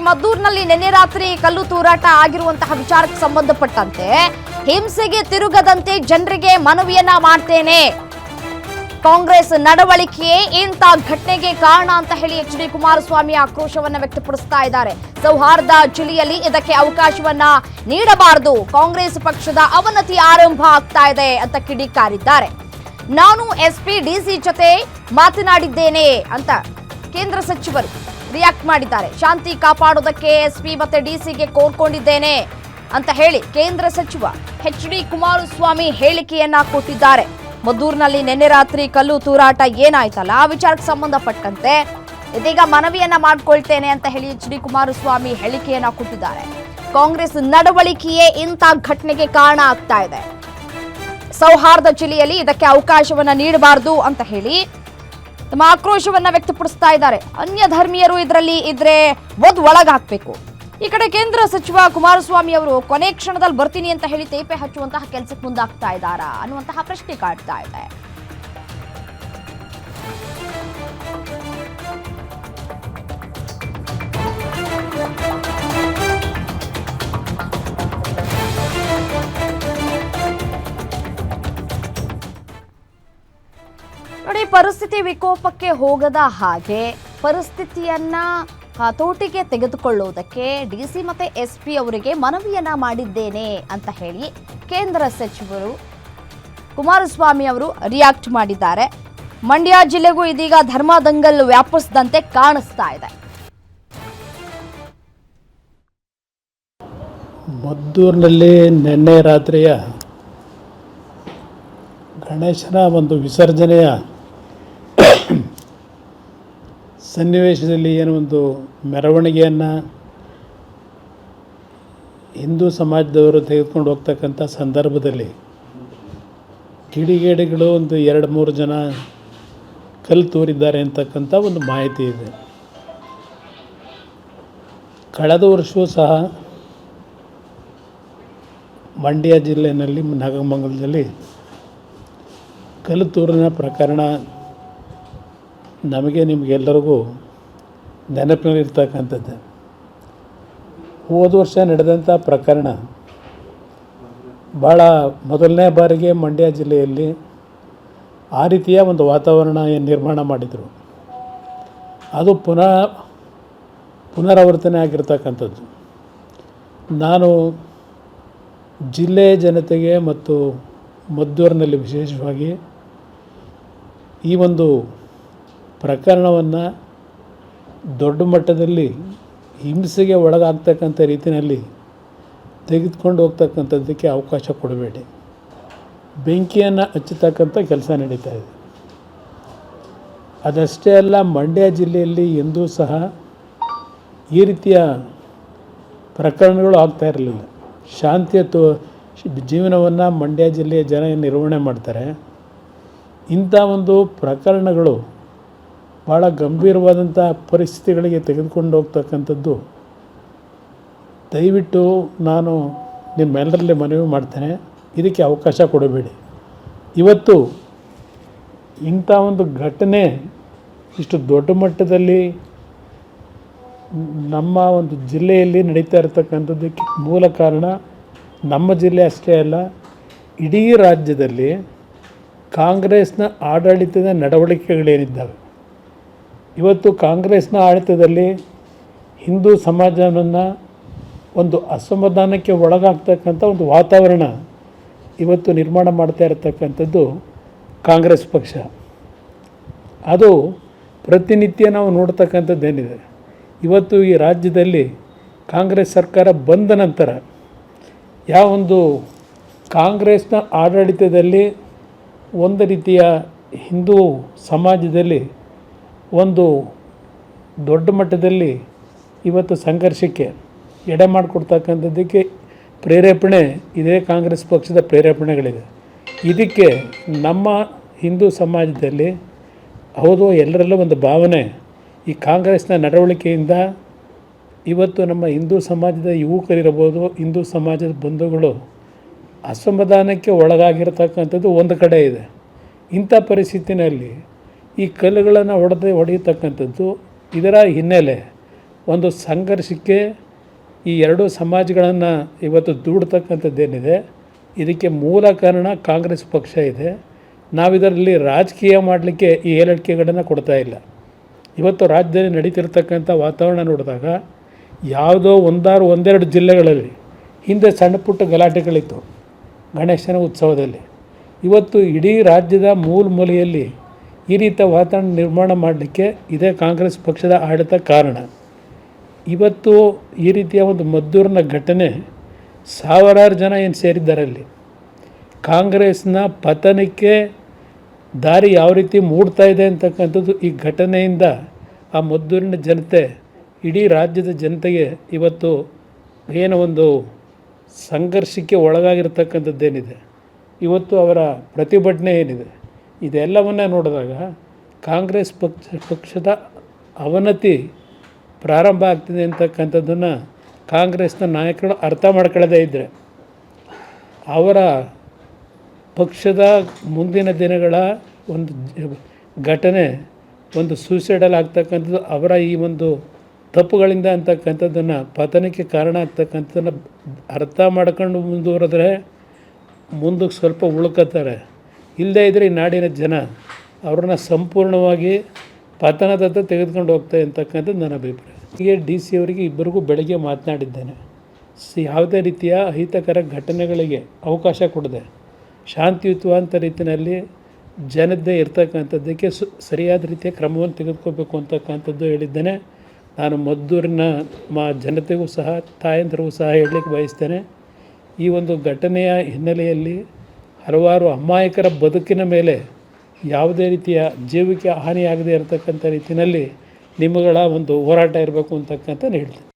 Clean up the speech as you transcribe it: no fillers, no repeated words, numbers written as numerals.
ಮದ್ದೂರಿನಲ್ಲಿ ನಿನ್ನೆ ರಾತ್ರಿ ಕಲ್ಲು ತೂರಾಟ ಆಗಿರುವಂತಹ ವಿಚಾರಕ್ಕೆ ಸಂಬಂಧಪಟ್ಟಂತೆ ಹಿಂಸೆಗೆ ತಿರುಗದಂತೆ ಜನರಿಗೆ ಮನವಿಯನ್ನ ಮಾಡ್ತೇನೆ. ಕಾಂಗ್ರೆಸ್ ನಡವಳಿಕೆಯೇ ಇಂಥ ಘಟನೆಗೆ ಕಾರಣ ಅಂತ ಹೇಳಿ ಎಚ್.ಡಿ. ಕುಮಾರಸ್ವಾಮಿ ಆಕ್ರೋಶವನ್ನ ವ್ಯಕ್ತಪಡಿಸ್ತಾ ಇದ್ದಾರೆ. ಸೌಹಾರ್ದ ಜಿಲ್ಲೆಯಲ್ಲಿ ಇದಕ್ಕೆ ಅವಕಾಶವನ್ನ ನೀಡಬಾರದು, ಕಾಂಗ್ರೆಸ್ ಪಕ್ಷದ ಅವನತಿ ಆರಂಭ ಆಗ್ತಾ ಇದೆ ಅಂತ ಕಿಡಿಕಾರಿದ್ದಾರೆ. ನಾನು ಎಸ್ಪಿ ಡಿಸಿ ಜೊತೆ ಮಾತನಾಡಿದ್ದೇನೆ ಅಂತ ಕೇಂದ್ರ ಸಚಿವರು ರಿಯಾಕ್ಟ್ ಮಾಡಿದ್ದಾರೆ. ಶಾಂತಿ ಕಾಪಾಡೋದಕ್ಕೆ ಎಸ್ಪಿ ಮತ್ತೆ ಡಿಸಿಗೆ ಕೋರ್ಕೊಂಡಿದ್ದೇನೆ ಅಂತ ಹೇಳಿ ಕೇಂದ್ರ ಸಚಿವ ಎಚ್.ಡಿ. ಕುಮಾರಸ್ವಾಮಿ ಹೇಳಿಕೆಯನ್ನ ಕೊಟ್ಟಿದ್ದಾರೆ. ಮದ್ದೂರಿನಲ್ಲಿ ನಿನ್ನೆ ರಾತ್ರಿ ಕಲ್ಲು ತೂರಾಟ ಏನಾಯ್ತಲ್ಲ ಆ ವಿಚಾರಕ್ಕೆ ಸಂಬಂಧಪಟ್ಟಂತೆ ಇದೀಗ ಮನವಿಯನ್ನ ಮಾಡ್ಕೊಳ್ತೇನೆ ಅಂತ ಹೇಳಿ ಎಚ್.ಡಿ. ಕುಮಾರಸ್ವಾಮಿ ಹೇಳಿಕೆಯನ್ನ ಕೊಟ್ಟಿದ್ದಾರೆ. ಕಾಂಗ್ರೆಸ್ ನಡವಳಿಕೆಯೇ ಇಂಥ ಘಟನೆಗೆ ಕಾರಣ ಆಗ್ತಾ ಇದೆ. ಸೌಹಾರ್ದ ಜಿಲ್ಲೆಯಲ್ಲಿ ಇದಕ್ಕೆ ಅವಕಾಶವನ್ನ ನೀಡಬಾರದು ಅಂತ ಹೇಳಿ ತಮ್ಮ ಆಕ್ರೋಶವನ್ನ ವ್ಯಕ್ತಪಡಿಸ್ತಾ ಇದ್ದಾರೆ. ಅನ್ಯ ಧರ್ಮೀಯರು ಇದರಲ್ಲಿ ಇದ್ರೆ ಒಳಗಾಕ್ಬೇಕು. ಈ ಕಡೆ ಕೇಂದ್ರ ಸಚಿವ ಕುಮಾರಸ್ವಾಮಿ ಅವರು ಕೊನೆ ಕ್ಷಣದಲ್ಲಿ ಬರ್ತೀನಿ ಅಂತ ಹೇಳಿ ತೇಪೆ ಹಚ್ಚುವಂತಹ ಕೆಲಸಕ್ಕೆ ಮುಂದಾಗ್ತಾ ಇದ್ದಾರಾ ಅನ್ನುವಂತಹ ಪ್ರಶ್ನೆ ಕಾಡ್ತಾ ಇದೆ. ನೋಡಿ, ಪರಿಸ್ಥಿತಿ ವಿಕೋಪಕ್ಕೆ ಹೋಗದ ಹಾಗೆ ಪರಿಸ್ಥಿತಿಯನ್ನ ಹತೋಟಿಗೆ ತೆಗೆದುಕೊಳ್ಳುವುದಕ್ಕೆ ಡಿಸಿ ಮತ್ತೆ ಎಸ್ಪಿ ಅವರಿಗೆ ಮನವಿಯನ್ನ ಮಾಡಿದ್ದೇನೆ ಅಂತ ಹೇಳಿ ಕೇಂದ್ರ ಸಚಿವರು ಕುಮಾರಸ್ವಾಮಿ ಅವರು ರಿಯಾಕ್ಟ್ ಮಾಡಿದ್ದಾರೆ. ಮಂಡ್ಯ ಜಿಲ್ಲೆಗೂ ಇದೀಗ ಧರ್ಮದಂಗಲ್ ವ್ಯಾಪಿಸಿದಂತೆ ಕಾಣಿಸ್ತಾ ಇದೆ. ಮದ್ದೂರಿನಲ್ಲಿ ನಿನ್ನೆ ರಾತ್ರಿಯ ಗಣೇಶನ ಒಂದು ವಿಸರ್ಜನೆಯ ಸನ್ನಿವೇಶದಲ್ಲಿ ಏನು ಒಂದು ಮೆರವಣಿಗೆಯನ್ನು ಹಿಂದೂ ಸಮಾಜದವರು ತೆಗೆದುಕೊಂಡು ಹೋಗ್ತಕ್ಕಂಥ ಸಂದರ್ಭದಲ್ಲಿ ಕಿಡಿಗೇಡಿಗಳು ಒಂದು 2-3 ಜನ ಕಲ್ಲು ತೂರಿದ್ದಾರೆ ಅಂತಕ್ಕಂಥ ಒಂದು ಮಾಹಿತಿ ಇದೆ. ಕಳೆದ ವರ್ಷವೂ ಸಹ ಮಂಡ್ಯ ಜಿಲ್ಲೆಯಲ್ಲಿ ನಾಗಮಂಗಲದಲ್ಲಿ ಕಲ್ಲು ತೂರಿನ ಪ್ರಕರಣ ನಮಗೆ ನಿಮಗೆಲ್ಲರಿಗೂ ನೆನಪಿನಲ್ಲಿರ್ತಕ್ಕಂಥದ್ದು. ಹೋದ ವರ್ಷ ನಡೆದಂಥ ಪ್ರಕರಣ ಭಾಳ ಮೊದಲನೇ ಬಾರಿಗೆ ಮಂಡ್ಯ ಜಿಲ್ಲೆಯಲ್ಲಿ ಆ ರೀತಿಯ ಒಂದು ವಾತಾವರಣ ನಿರ್ಮಾಣ ಮಾಡಿದರು. ಅದು ಪುನರಾವರ್ತನೆ ಆಗಿರ್ತಕ್ಕಂಥದ್ದು. ನಾನು ಜಿಲ್ಲೆಯ ಜನತೆಗೆ ಮತ್ತು ಮದ್ದೂರಿನಲ್ಲಿ ವಿಶೇಷವಾಗಿ ಈ ಒಂದು ಪ್ರಕರಣವನ್ನು ದೊಡ್ಡ ಮಟ್ಟದಲ್ಲಿ ಹಿಂಸೆಗೆ ಒಳಗಾಗ್ತಕ್ಕಂಥ ರೀತಿಯಲ್ಲಿ ತೆಗೆದುಕೊಂಡು ಹೋಗ್ತಕ್ಕಂಥದ್ದಕ್ಕೆ ಅವಕಾಶ ಕೊಡಬೇಡಿ. ಬೆಂಕಿಯನ್ನು ಹಚ್ಚತಕ್ಕಂಥ ಕೆಲಸ ನಡೀತಾ ಇದೆ. ಅದಷ್ಟೇ ಅಲ್ಲ, ಮಂಡ್ಯ ಜಿಲ್ಲೆಯಲ್ಲಿ ಎಂದೂ ಸಹ ಈ ರೀತಿಯ ಪ್ರಕರಣಗಳು ಆಗ್ತಾ ಇರಲಿಲ್ಲ. ಶಾಂತಿಯ ಜೀವನವನ್ನು ಮಂಡ್ಯ ಜಿಲ್ಲೆಯ ಜನ ನಿರ್ವಹಣೆ ಮಾಡ್ತಾರೆ. ಇಂಥ ಒಂದು ಪ್ರಕರಣಗಳು ಭಾಳ ಗಂಭೀರವಾದಂಥ ಪರಿಸ್ಥಿತಿಗಳಿಗೆ ತೆಗೆದುಕೊಂಡು ಹೋಗ್ತಕ್ಕಂಥದ್ದು. ದಯವಿಟ್ಟು ನಾನು ನಿಮ್ಮೆಲ್ಲರಲ್ಲಿ ಮನವಿ ಮಾಡ್ತೇನೆ, ಇದಕ್ಕೆ ಅವಕಾಶ ಕೊಡಬೇಡಿ. ಇವತ್ತು ಇಂಥ ಒಂದು ಘಟನೆ ಇಷ್ಟು ದೊಡ್ಡ ಮಟ್ಟದಲ್ಲಿ ನಮ್ಮ ಒಂದು ಜಿಲ್ಲೆಯಲ್ಲಿ ನಡೀತಾ ಇರತಕ್ಕಂಥದ್ದಕ್ಕೆ ಮೂಲ ಕಾರಣ ನಮ್ಮ ಜಿಲ್ಲೆ ಅಷ್ಟೇ ಅಲ್ಲ, ಇಡೀ ರಾಜ್ಯದಲ್ಲಿ ಕಾಂಗ್ರೆಸ್ನ ಆಡಳಿತದ ನಡವಳಿಕೆಗಳೇನಿದ್ದಾವೆ. ಇವತ್ತು ಕಾಂಗ್ರೆಸ್ನ ಆಡಳಿತದಲ್ಲಿ ಹಿಂದೂ ಸಮಾಜವನ್ನು ಒಂದು ಅಸಮಾಧಾನಕ್ಕೆ ಒಳಗಾಗ್ತಕ್ಕಂಥ ಒಂದು ವಾತಾವರಣ ಇವತ್ತು ನಿರ್ಮಾಣ ಮಾಡ್ತಾ ಇರತಕ್ಕಂಥದ್ದು ಕಾಂಗ್ರೆಸ್ ಪಕ್ಷ. ಅದು ಪ್ರತಿನಿತ್ಯ ನಾವು ನೋಡ್ತಕ್ಕಂಥದ್ದೇನಿದೆ. ಇವತ್ತು ಈ ರಾಜ್ಯದಲ್ಲಿ ಕಾಂಗ್ರೆಸ್ ಸರ್ಕಾರ ಬಂದ ನಂತರ ಯಾವೊಂದು ಕಾಂಗ್ರೆಸ್ನ ಆಡಳಿತದಲ್ಲಿ ಒಂದು ರೀತಿಯ ಹಿಂದೂ ಸಮಾಜದಲ್ಲಿ ಒಂದು ದೊಡ್ಡ ಮಟ್ಟದಲ್ಲಿ ಇವತ್ತು ಸಂಘರ್ಷಕ್ಕೆ ಎಡೆ ಮಾಡಿಕೊಡ್ತಕ್ಕಂಥದ್ದಕ್ಕೆ ಪ್ರೇರೇಪಣೆ ಇದೇ ಕಾಂಗ್ರೆಸ್ ಪಕ್ಷದ ಪ್ರೇರೇಪಣೆಗಳಿದೆ. ಇದಕ್ಕೆ ನಮ್ಮ ಹಿಂದೂ ಸಮಾಜದಲ್ಲಿ ಹೌದು ಎಲ್ಲರಲ್ಲೂ ಒಂದು ಭಾವನೆ, ಈ ಕಾಂಗ್ರೆಸ್ನ ನಡವಳಿಕೆಯಿಂದ ಇವತ್ತು ನಮ್ಮ ಹಿಂದೂ ಸಮಾಜದ ಯುವಕರಿರ್ಬೋದು, ಹಿಂದೂ ಸಮಾಜದ ಬಂಧುಗಳು ಅಸಮಾಧಾನಕ್ಕೆ ಒಳಗಾಗಿರ್ತಕ್ಕಂಥದ್ದು ಒಂದು ಕಡೆ ಇದೆ. ಇಂಥ ಪರಿಸ್ಥಿತಿನಲ್ಲಿ ಈ ಕಲ್ಲುಗಳನ್ನು ಹೊಡೆಯತಕ್ಕಂಥದ್ದು ಇದರ ಹಿನ್ನೆಲೆ ಒಂದು ಸಂಘರ್ಷಕ್ಕೆ ಈ ಎರಡೂ ಸಮಾಜಗಳನ್ನು ಇವತ್ತು ದೂಡ್ತಕ್ಕಂಥದ್ದೇನಿದೆ, ಇದಕ್ಕೆ ಮೂಲ ಕಾರಣ ಕಾಂಗ್ರೆಸ್ ಪಕ್ಷ ಇದೆ. ನಾವಿದರಲ್ಲಿ ರಾಜಕೀಯ ಮಾಡಲಿಕ್ಕೆ ಈ ಹೇಳಿಕೆಗಳನ್ನು ಕೊಡ್ತಾ ಇಲ್ಲ. ಇವತ್ತು ರಾಜ್ಯದಲ್ಲಿ ನಡೀತಿರ್ತಕ್ಕಂಥ ವಾತಾವರಣ ನೋಡಿದಾಗ ಯಾವುದೋ ಒಂದೆರಡು ಜಿಲ್ಲೆಗಳಲ್ಲಿ ಹಿಂದೆ ಸಣ್ಣ ಪುಟ್ಟ ಗಲಾಟೆಗಳಿತ್ತು ಗಣೇಶನ ಉತ್ಸವದಲ್ಲಿ. ಇವತ್ತು ಇಡೀ ರಾಜ್ಯದ ಮೂಲೆಯಲ್ಲಿ ಈ ರೀತಿಯ ವಾತಾವರಣ ನಿರ್ಮಾಣ ಮಾಡಲಿಕ್ಕೆ ಇದೇ ಕಾಂಗ್ರೆಸ್ ಪಕ್ಷದ ಆಡಳಿತ ಕಾರಣ. ಇವತ್ತು ಈ ರೀತಿಯ ಒಂದು ಮದ್ದೂರಿನ ಘಟನೆ ಸಾವಿರಾರು ಜನ ಏನು ಸೇರಿದ್ದಾರೆ ಅಲ್ಲಿ. ಕಾಂಗ್ರೆಸ್ನ ಪತನಕ್ಕೆ ದಾರಿ ಯಾವ ರೀತಿ ಮೂಡ್ತಾ ಇದೆ ಅಂತಕ್ಕಂಥದ್ದು ಈ ಘಟನೆಯಿಂದ ಆ ಮದ್ದೂರಿನ ಜನತೆ, ಇಡೀ ರಾಜ್ಯದ ಜನತೆಗೆ ಇವತ್ತು ಏನೋ ಒಂದು ಸಂಘರ್ಷಕ್ಕೆ ಒಳಗಾಗಿರ್ತಕ್ಕಂಥದ್ದೇನಿದೆ, ಇವತ್ತು ಅವರ ಪ್ರತಿಭಟನೆ ಏನಿದೆ, ಇದೆಲ್ಲವನ್ನ ನೋಡಿದಾಗ ಕಾಂಗ್ರೆಸ್ ಪಕ್ಷದ ಅವನತಿ ಪ್ರಾರಂಭ ಆಗ್ತಿದೆ ಅಂತಕ್ಕಂಥದ್ದನ್ನು ಕಾಂಗ್ರೆಸ್ನ ನಾಯಕರು ಅರ್ಥ ಮಾಡ್ಕೊಳ್ಳದೇ ಇದ್ದರೆ ಅವರ ಪಕ್ಷದ ಮುಂದಿನ ದಿನಗಳ ಒಂದು ಘಟನೆ ಒಂದು ಸೂಸೈಡಲ್ ಆಗ್ತಕ್ಕಂಥದ್ದು, ಅವರ ಈ ಒಂದು ತಪ್ಪುಗಳಿಂದ ಅಂತಕ್ಕಂಥದ್ದನ್ನು ಪತನಕ್ಕೆ ಕಾರಣ ಆಗ್ತಕ್ಕಂಥದ್ದನ್ನು ಅರ್ಥ ಮಾಡ್ಕೊಂಡು ಮುಂದುವರೆದ್ರೆ ಮುಂದಕ್ಕೆ ಸ್ವಲ್ಪ ಉಳ್ಕೋತಾರೆ. ಇಲ್ಲದೇ ಇದ್ದರೆ ಈ ನಾಡಿನ ಜನ ಅವ್ರನ್ನ ಸಂಪೂರ್ಣವಾಗಿ ಪತನದತ್ತ ತೆಗೆದುಕೊಂಡು ಹೋಗ್ತಾರೆ ಅಂತಕ್ಕಂಥದ್ದು ನನ್ನ ಅಭಿಪ್ರಾಯ. ಹೀಗೆ DC ಅವರಿಗೆ ಇಬ್ಬರಿಗೂ ಬೆಳಗ್ಗೆ ಮಾತನಾಡಿದ್ದೇನೆ. ಯಾವುದೇ ರೀತಿಯ ಅಹಿತಕರ ಘಟನೆಗಳಿಗೆ ಅವಕಾಶ ಕೊಡದೆ ಶಾಂತಿಯುತವಾದ ರೀತಿಯಲ್ಲಿ ಜನತೆ ಇರ್ತಕ್ಕಂಥದ್ದಕ್ಕೆ ಸರಿಯಾದ ರೀತಿಯ ಕ್ರಮವನ್ನು ತೆಗೆದುಕೋಬೇಕು ಅಂತಕ್ಕಂಥದ್ದು ಹೇಳಿದ್ದೇನೆ. ನಾನು ಮದ್ದೂರಿನ ಜನತೆಗೂ ಸಹ ತಾಯಂದಿರಿಗೂ ಸಹ ಹೇಳಲಿಕ್ಕೆ ಬಯಸ್ತೇನೆ, ಈ ಒಂದು ಘಟನೆಯ ಹಿನ್ನೆಲೆಯಲ್ಲಿ ಹಲವಾರು ಅಮಾಯಕರ ಬದುಕಿನ ಮೇಲೆ ಯಾವುದೇ ರೀತಿಯ ಜೀವಕ್ಕೆ ಹಾನಿಯಾಗದೇ ಇರತಕ್ಕಂಥ ರೀತಿಯಲ್ಲಿ ನಿಮ್ಮಗಳ ಒಂದು ಹೋರಾಟ ಇರಬೇಕು ಅಂತಕ್ಕಂಥ ಹೇಳ್ತೀನಿ.